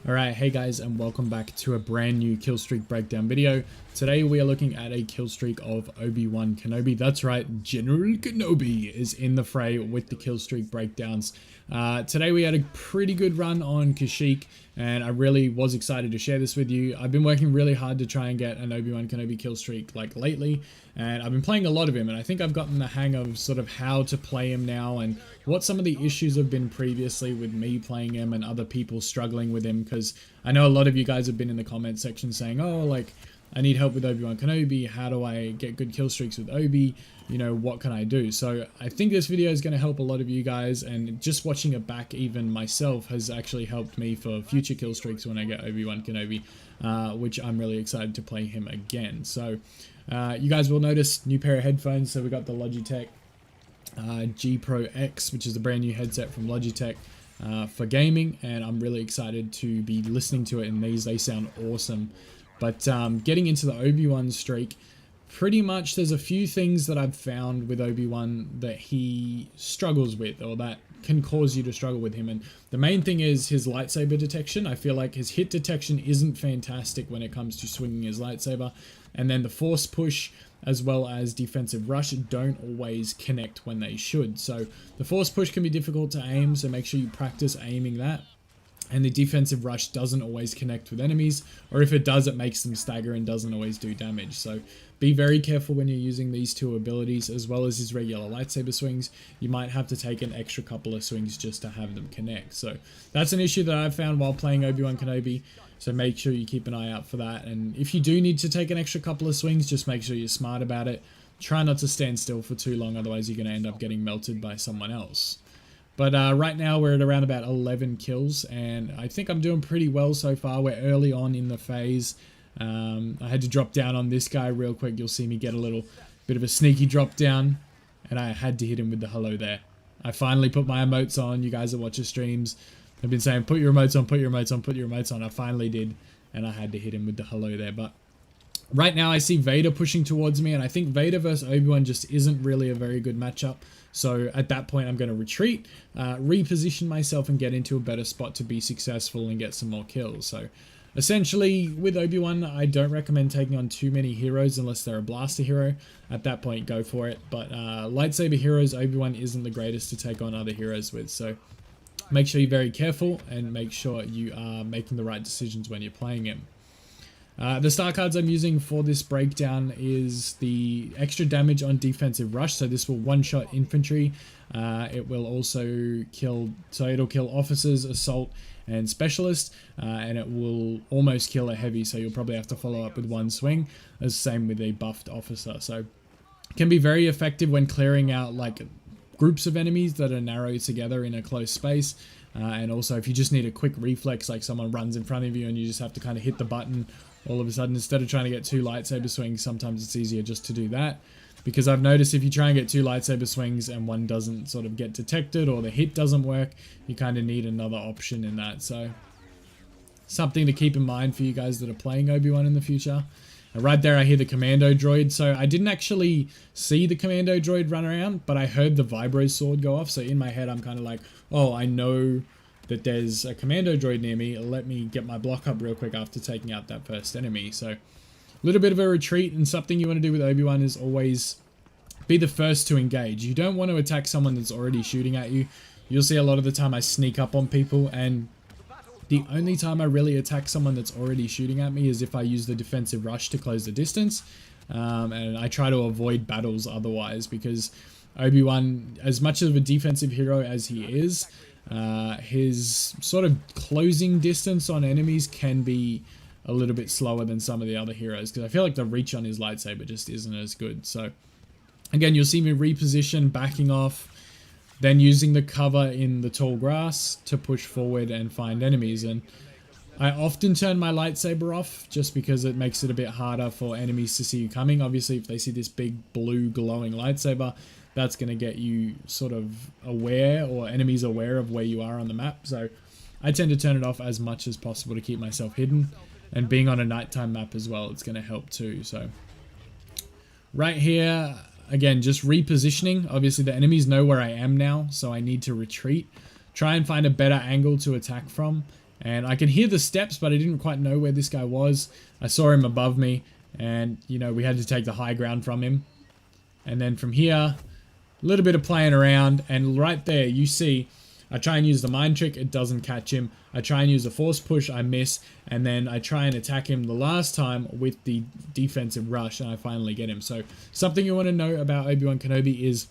Alright, hey guys, and welcome back to a brand new killstreak breakdown video. Today we are looking at a killstreak of Obi-Wan Kenobi. That's right, General Kenobi is in the fray with the killstreak breakdowns. Today we had a pretty good run on Kashyyyk, and I really was excited to share this with you. I've been working really hard to try and get an Obi-Wan Kenobi killstreak like lately, and I've been playing a lot of him, and I think I've gotten the hang of sort of how to play him now and what some of the issues have been previously with me playing him and other people struggling with him, because I know a lot of you guys have been in the comment section saying, oh, like, I need help with Obi-Wan Kenobi, how do I get good kill streaks with Obi, you know, what can I do? So I think this video is going to help a lot of you guys, and just watching it back even myself has actually helped me for future kill streaks when I get Obi-Wan Kenobi, which I'm really excited to play him again. So you guys will notice new pair of headphones, so we got the Logitech G Pro X, which is a brand new headset from Logitech for gaming, and I'm really excited to be listening to it in these. They sound awesome. But getting into the Obi-Wan streak, pretty much there's a few things that I've found with Obi-Wan that he struggles with, or that can cause you to struggle with him. And the main thing is his lightsaber detection. I feel like his hit detection isn't fantastic when it comes to swinging his lightsaber. And then the force push as well as defensive rush don't always connect when they should. So the force push can be difficult to aim, so make sure you practice aiming that. And the defensive rush doesn't always connect with enemies, or if it does, it makes them stagger and doesn't always do damage. So be very careful when you're using these two abilities, as well as his regular lightsaber swings. You might have to take an extra couple of swings just to have them connect. So that's an issue that I've found while playing Obi-Wan Kenobi. So make sure you keep an eye out for that. And if you do need to take an extra couple of swings, just make sure you're smart about it. Try not to stand still for too long, otherwise you're going to end up getting melted by someone else. But right now we're at around about 11 kills, and I think I'm doing pretty well so far. We're early on in the phase. I had to drop down on this guy real quick. You'll see me get a little bit of a sneaky drop down, and I had to hit him with the hello there. I finally put my emotes on. You guys that watch the streams have been saying, put your emotes on, put your emotes on, put your emotes on. I finally did, and I had to hit him with the hello there. But right now I see Vader pushing towards me, and I think Vader versus Obi-Wan just isn't really a very good matchup. So at that point I'm going to retreat, reposition myself and get into a better spot to be successful and get some more kills. So essentially with Obi-Wan, I don't recommend taking on too many heroes unless they're a blaster hero. At that point, go for it. But lightsaber heroes, Obi-Wan isn't the greatest to take on other heroes with. So make sure you're very careful and make sure you are making the right decisions when you're playing him. The star cards I'm using for this breakdown is the extra damage on defensive rush, so this will one-shot infantry. It will also kill, so it'll kill officers, assault, and specialist, and it will almost kill a heavy, so you'll probably have to follow up with one swing, as same with a buffed officer. So it can be very effective when clearing out like groups of enemies that are narrow together in a close space. And also if you just need a quick reflex, like someone runs in front of you and you just have to kind of hit the button all of a sudden, instead of trying to get two lightsaber swings, sometimes it's easier just to do that. Because I've noticed if you try and get two lightsaber swings and one doesn't sort of get detected or the hit doesn't work, you kind of need another option in that. So something to keep in mind for you guys that are playing Obi-Wan in the future. And right there I hear the commando droid, so I didn't actually see the commando droid run around, but I heard the vibro sword go off, so in my head I'm kind of like, oh, I know that there's a commando droid near me, let me get my block up real quick after taking out that first enemy. So a little bit of a retreat, and something you want to do with Obi-Wan is always be the first to engage. You don't want to attack someone that's already shooting at you. You'll see a lot of the time I sneak up on people, and the only time I really attack someone that's already shooting at me is if I use the defensive rush to close the distance. And I try to avoid battles otherwise, because Obi-Wan, as much of a defensive hero as he is, his sort of closing distance on enemies can be a little bit slower than some of the other heroes, because I feel like the reach on his lightsaber just isn't as good. So again, you'll see me reposition, backing off, then using the cover in the tall grass to push forward and find enemies. And I often turn my lightsaber off just because it makes it a bit harder for enemies to see you coming. Obviously, if they see this big blue glowing lightsaber, that's going to get you sort of aware, or enemies aware of where you are on the map. So I tend to turn it off as much as possible to keep myself hidden. And being on a nighttime map as well, it's going to help too. So right here, again, just repositioning. Obviously the enemies know where I am now, so I need to retreat. Try and find a better angle to attack from. And I can hear the steps, but I didn't quite know where this guy was. I saw him above me, and, you know, we had to take the high ground from him. And then from here, a little bit of playing around, and right there, you see, I try and use the mind trick, it doesn't catch him. I try and use the force push, I miss, and then I try and attack him the last time with the defensive rush, and I finally get him. So something you want to know about Obi-Wan Kenobi is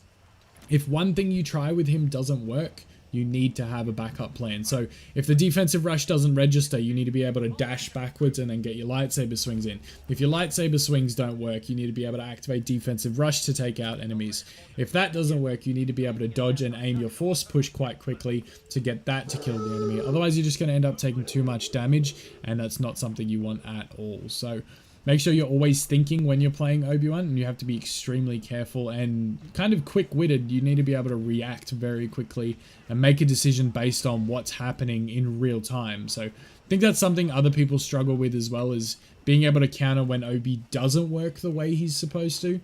if one thing you try with him doesn't work, you need to have a backup plan. So if the defensive rush doesn't register, you need to be able to dash backwards and then get your lightsaber swings in. If your lightsaber swings don't work, you need to be able to activate defensive rush to take out enemies. If that doesn't work, you need to be able to dodge and aim your force push quite quickly to get that to kill the enemy. Otherwise, you're just going to end up taking too much damage, and that's not something you want at all. So make sure you're always thinking when you're playing Obi-Wan, and you have to be extremely careful and kind of quick-witted. You need to be able to react very quickly and make a decision based on what's happening in real time. So I think that's something other people struggle with as well, is being able to counter when Obi doesn't work the way he's supposed to.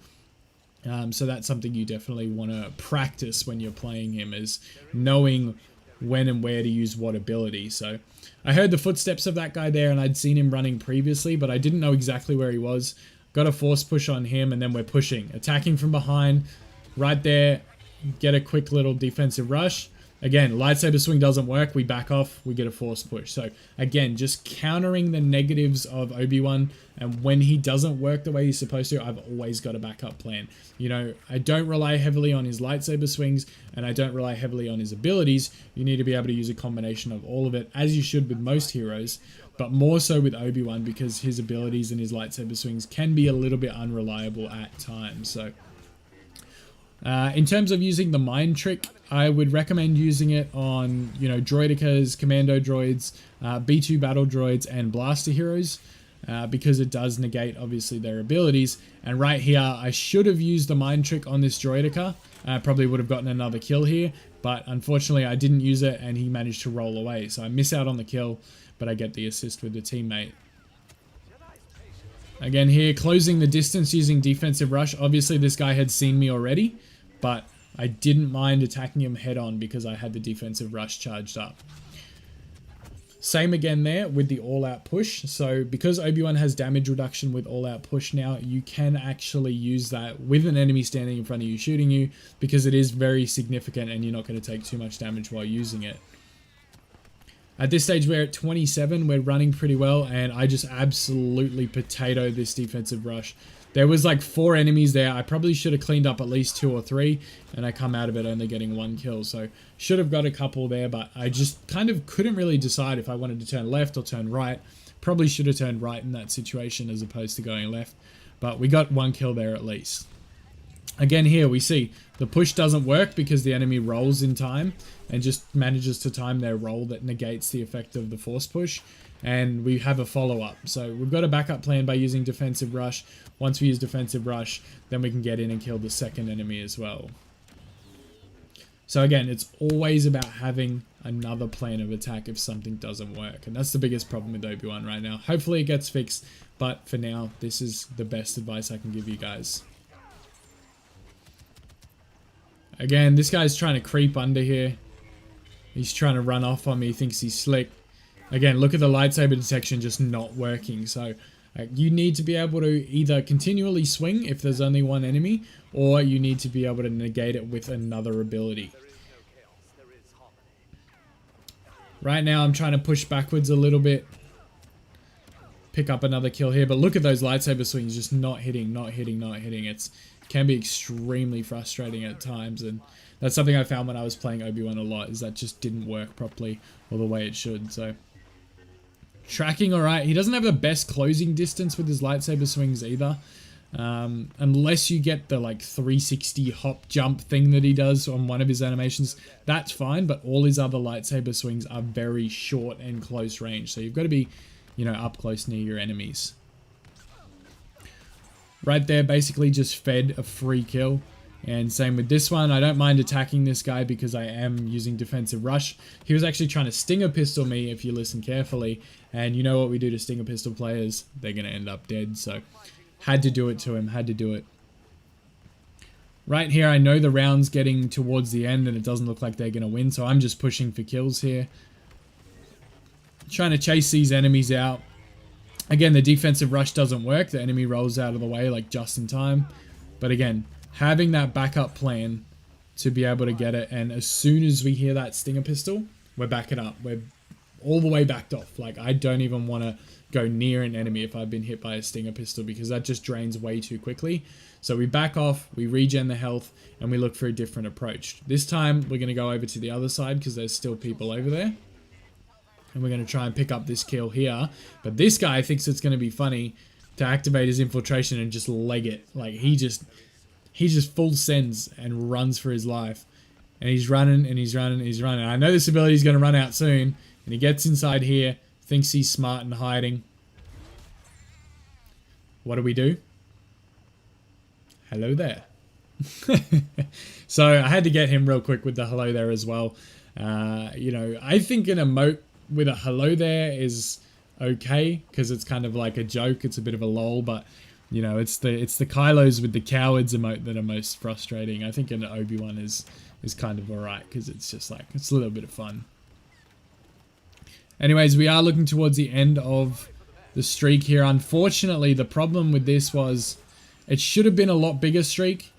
So that's something you definitely want to practice when you're playing him, is knowing when and where to use what ability. So I heard the footsteps of that guy there, and I'd seen him running previously, but I didn't know exactly where he was. Got a force push on him, and then we're pushing, attacking from behind. Right there, get a quick little defensive rush. Again, lightsaber swing doesn't work, we back off, we get a force push. So again, just countering the negatives of Obi-Wan, and when he doesn't work the way he's supposed to, I've always got a backup plan. You know, I don't rely heavily on his lightsaber swings, and I don't rely heavily on his abilities. You need to be able to use a combination of all of it, as you should with most heroes, but more so with Obi-Wan, because his abilities and his lightsaber swings can be a little bit unreliable at times. So in terms of using the mind trick, I would recommend using it on, you know, droidekas, commando droids, B2 battle droids, and blaster heroes, because it does negate, obviously, their abilities. And right here, I should have used the mind trick on this droideka. I probably would have gotten another kill here, but unfortunately, I didn't use it, and he managed to roll away. So I miss out on the kill, but I get the assist with the teammate. Again here, closing the distance using defensive rush. Obviously, this guy had seen me already, but I didn't mind attacking him head on because I had the defensive rush charged up. Same again there with the all-out push. So because Obi-Wan has damage reduction with all-out push now, you can actually use that with an enemy standing in front of you shooting you, because it is very significant and you're not going to take too much damage while using it. At this stage, we're at 27. We're running pretty well, and I just absolutely potatoed this defensive rush. There was like 4 enemies there. I probably should have cleaned up at least 2 or 3, and I come out of it only getting 1 kill. So should have got a couple there, but I just kind of couldn't really decide if I wanted to turn left or turn right. Probably should have turned right in that situation as opposed to going left, but we got 1 kill there at least. Again here we see the push doesn't work because the enemy rolls in time and just manages to time their roll that negates the effect of the force push, and we have a follow-up. So we've got a backup plan by using defensive rush. Once we use defensive rush, then we can get in and kill the second enemy as well. So again, it's always about having another plan of attack if something doesn't work, and that's the biggest problem with Obi-Wan right now. Hopefully it gets fixed, but for now, this is the best advice I can give you guys. Again, this guy's trying to creep under here. He's trying to run off on me. He thinks he's slick. Again, look at the lightsaber detection just not working. So you need to be able to either continually swing if there's only one enemy, or you need to be able to negate it with another ability. Right now, I'm trying to push backwards a little bit. Pick up another kill here. But look at those lightsaber swings just not hitting, not hitting, not hitting. It can be extremely frustrating at times, and that's something I found when I was playing Obi-Wan a lot, is that just didn't work properly or the way it should. So tracking alright. He doesn't have the best closing distance with his lightsaber swings either, unless you get the like 360 hop jump thing that he does on one of his animations. That's fine, but all his other lightsaber swings are very short and close range, so you've got to be, you know, up close near your enemies. Right there, basically just fed a free kill. And same with this one. I don't mind attacking this guy because I am using defensive rush. He was actually trying to stinger pistol me, if you listen carefully. And you know what we do to stinger pistol players? They're going to end up dead. So had to do it to him. Had to do it. Right here, I know the round's getting towards the end and it doesn't look like they're going to win. So I'm just pushing for kills here. trying to chase these enemies out. Again, the defensive rush doesn't work. The enemy rolls out of the way like just in time. But again, having that backup plan to be able to get it, and as soon as we hear that stinger pistol, we're backing up. We're all the way backed off. Like, I don't even want to go near an enemy if I've been hit by a stinger pistol, because that just drains way too quickly. So we back off, we regen the health, and we look for a different approach. This time, we're going to go over to the other side because there's still people over there. And we're going to try and pick up this kill here. But this guy thinks it's going to be funny to activate his infiltration and just leg it. Like, he just full sends and runs for his life. And he's running and he's running and he's running. I know this ability is going to run out soon. And he gets inside here, thinks he's smart and hiding. What do? Hello there. So I had to get him real quick with the hello there as well. You know, I think an emote with a hello there is okay, because it's kind of like a joke. It's a bit of a lol, but you know, it's the Kylos with the cowards emote that are most frustrating. I think an Obi-Wan is kind of alright, because it's just like, it's a little bit of fun. Anyways, we are looking towards the end of the streak here. Unfortunately, the problem with this was it should have been a lot bigger streak,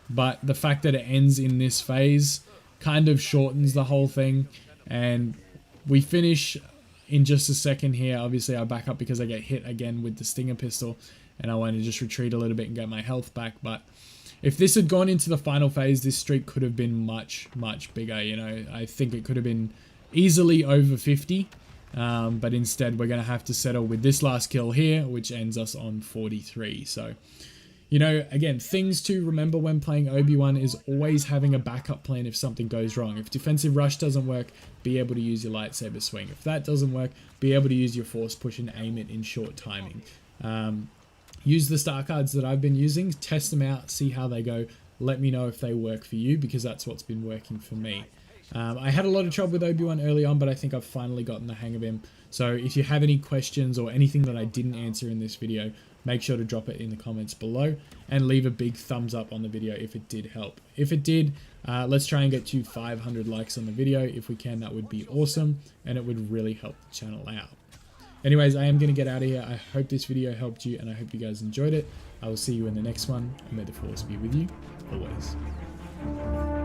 but the fact that it ends in this phase kind of shortens the whole thing. And we finish in just a second here. Obviously, I back up because I get hit again with the stinger pistol, and I want to just retreat a little bit and get my health back. But if this had gone into the final phase, this streak could have been much, much bigger. You know, I think it could have been easily over 50. But instead, we're going to have to settle with this last kill here, which ends us on 43. So, you know, again, things to remember when playing Obi-Wan is always having a backup plan if something goes wrong. If defensive rush doesn't work, be able to use your lightsaber swing. If that doesn't work, be able to use your force push and aim it in short timing. Use the star cards that I've been using, test them out, see how they go. Let me know if they work for you, because that's what's been working for me. I had a lot of trouble with Obi-Wan early on, but I think I've finally gotten the hang of him. So if you have any questions or anything that I didn't answer in this video, make sure to drop it in the comments below and leave a big thumbs up on the video if it did help. If it did, let's try and get to 500 likes on the video. If we can, that would be awesome, and it would really help the channel out. Anyways, I am going to get out of here. I hope this video helped you, and I hope you guys enjoyed it. I will see you in the next one, and may the force be with you always.